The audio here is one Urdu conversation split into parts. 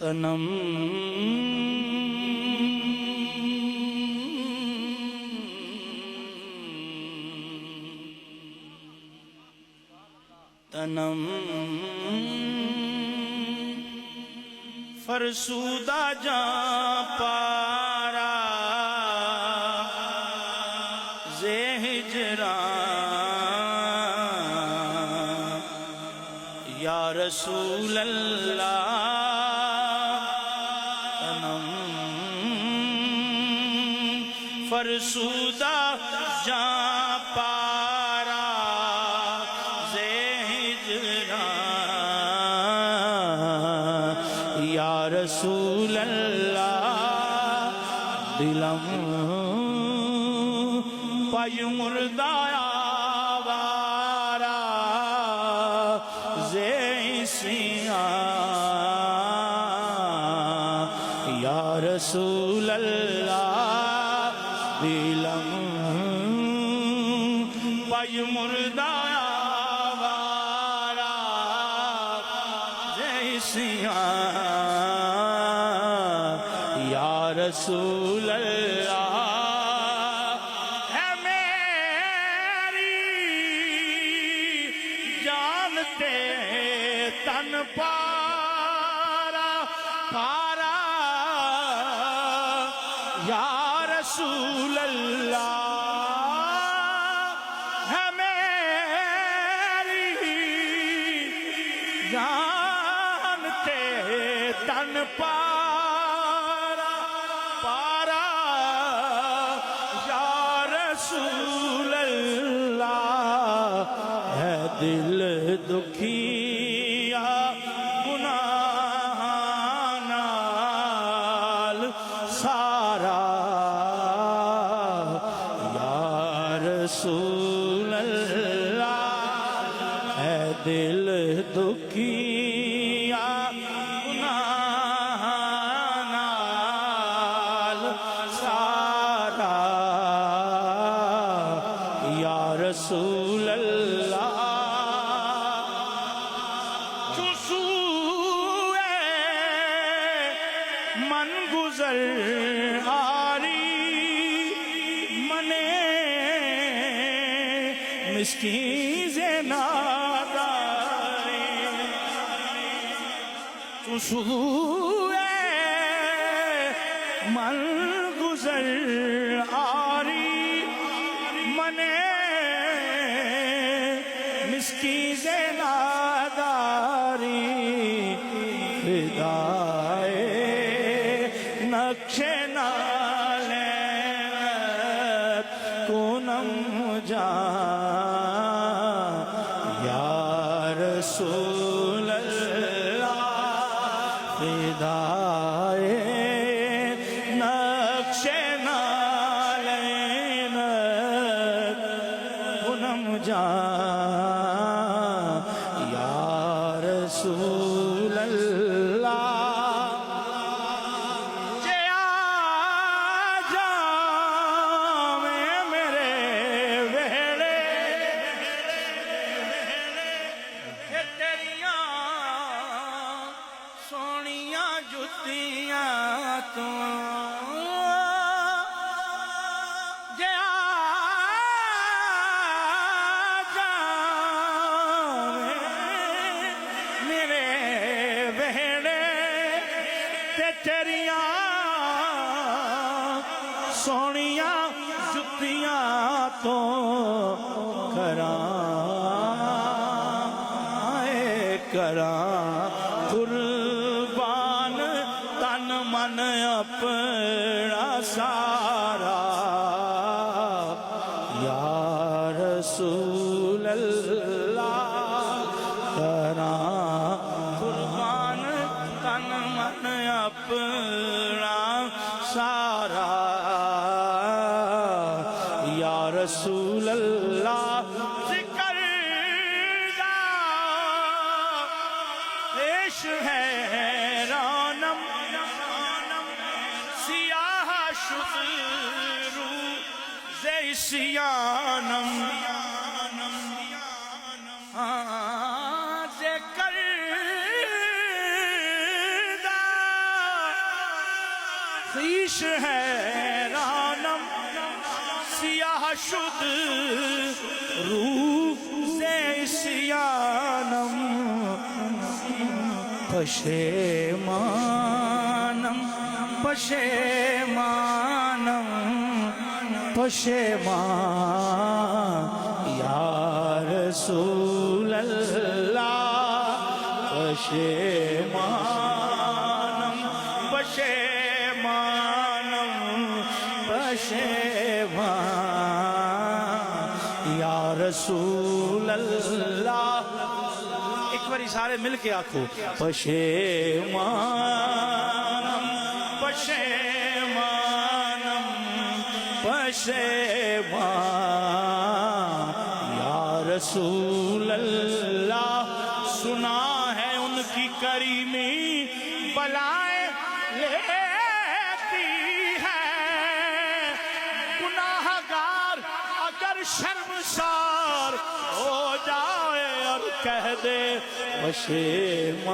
تنم تنم فرسودہ جاں پارا زے ہجران یا رسول اللہ تنم فرسودہ جاں پارا زے ہجران یا رسول اللہ دلم پای مردہ آوارا زے سیاں یا رسول اللہ دلم پای مردہ آوارا زے سیاں یا رسول اللہ ہے میری جان تے تن پارا پارا یا رسول اللہ ہے میری جان تے تن پارا پارا یا رسول اللہ ہے دل دکھیا گناہ نال سارا یا رسول اللہ ہے دل دکھیا گناہ نال سارا یا رسول اللہ من گزر آری منے مسکین زناداری تو سوئے من گزر آری منے مسکین زناداری فدائے نقش نالینت کنم جان یا رسول اللہ فدائے نقش نالینت کنم جان یا رسول اللہ تو جا میرے بہڑے تے تیریاں سونیاں جتیاں تو کراں قربان تن من اپنا سارا یا رسول اللہ کراں قربان تن من اپنا سارا یا رسول اللہ ذکر دا پیش ہے رانم سیاہ شد رو زی سیانم ذکر دا خیش حیرانم سیاہ شد روح زیسیانم پشیمانم پشیمانم پشیمان یا رسول اللہ پشیمانم پشیمانم پشیمان یا رسول اللہ ایک باری سارے مل کے آکھو پشیمانم پشیمانم پشیمان یا رسول اللہ سنا ہے ان کی کریمی بلائیں لیتی ہے گناہگار اگر شرمسار ہو جائے اور کہہ دے پشیمانم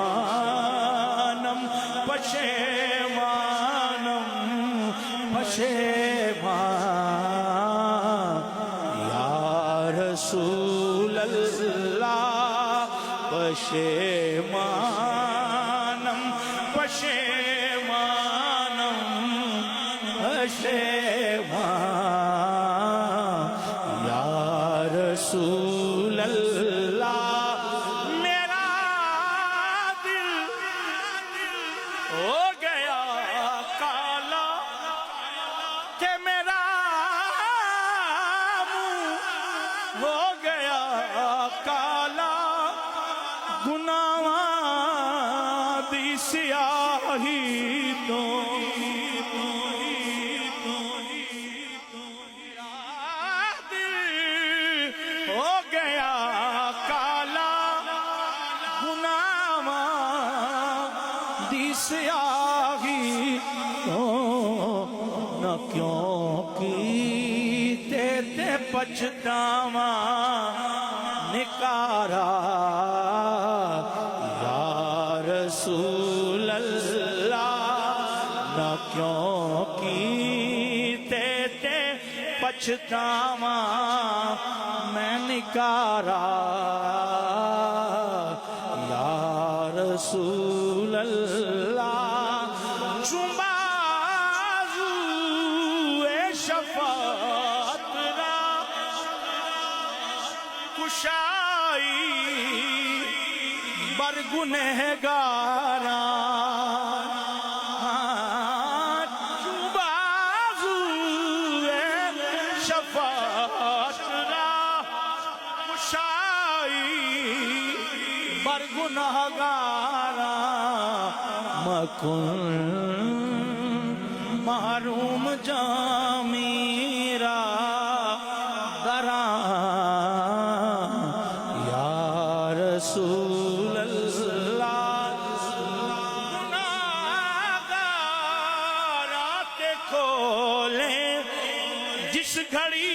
پشیمانم پشیمان یا رسول اللہ پشیمانم پشیمانم پشیمان یا رسول اللہ میرا دل ہو گیا کالا کہ میرا منہ ہو گیا کالا گناہاں دی سیاہی تو ہو گیا کالا گناہاں دی سیاہی تو نہ کیوں کیتے تے پچھتاواں نکارا یا رسول اللہ نہ کیوں کیتے تے پچھتاواں میں نکارا یا رسول اللہ چوبازو شفاعت را کشائی بر گنہگاراں چوبازو شفاعت را کشائی بر گنہگاراں مکن محروم جامیرا دراں یا رسول اللہ گناہگارات کھولیں جس گھڑی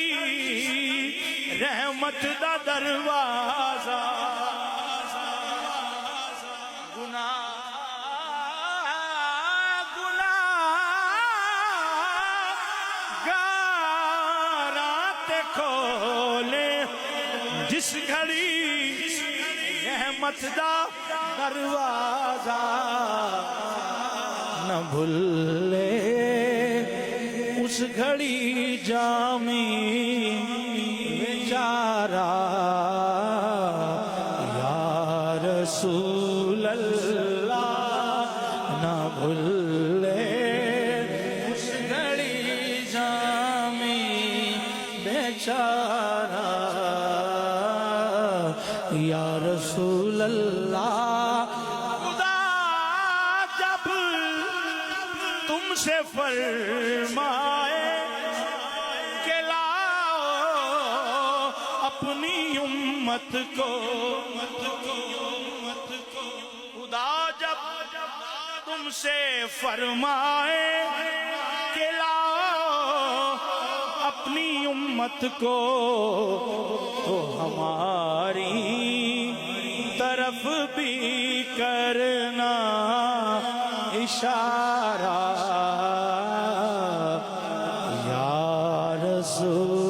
رحمت دا دروازہ جس گھڑی رحمت دا دروازہ نہ بھولے اس گھڑی جامی بیچارہ یا رسول اللہ نہ بھولے اس گھڑی جامی بیچارہ یا رسول اللہ خدا جب تم سے فرمائے کہ لاؤ اپنی امت کو خدا جب تم سے فرمائے کہ لاؤ اپنی امت کو تو ہماری طرف بھی کرنا اشارہ رسول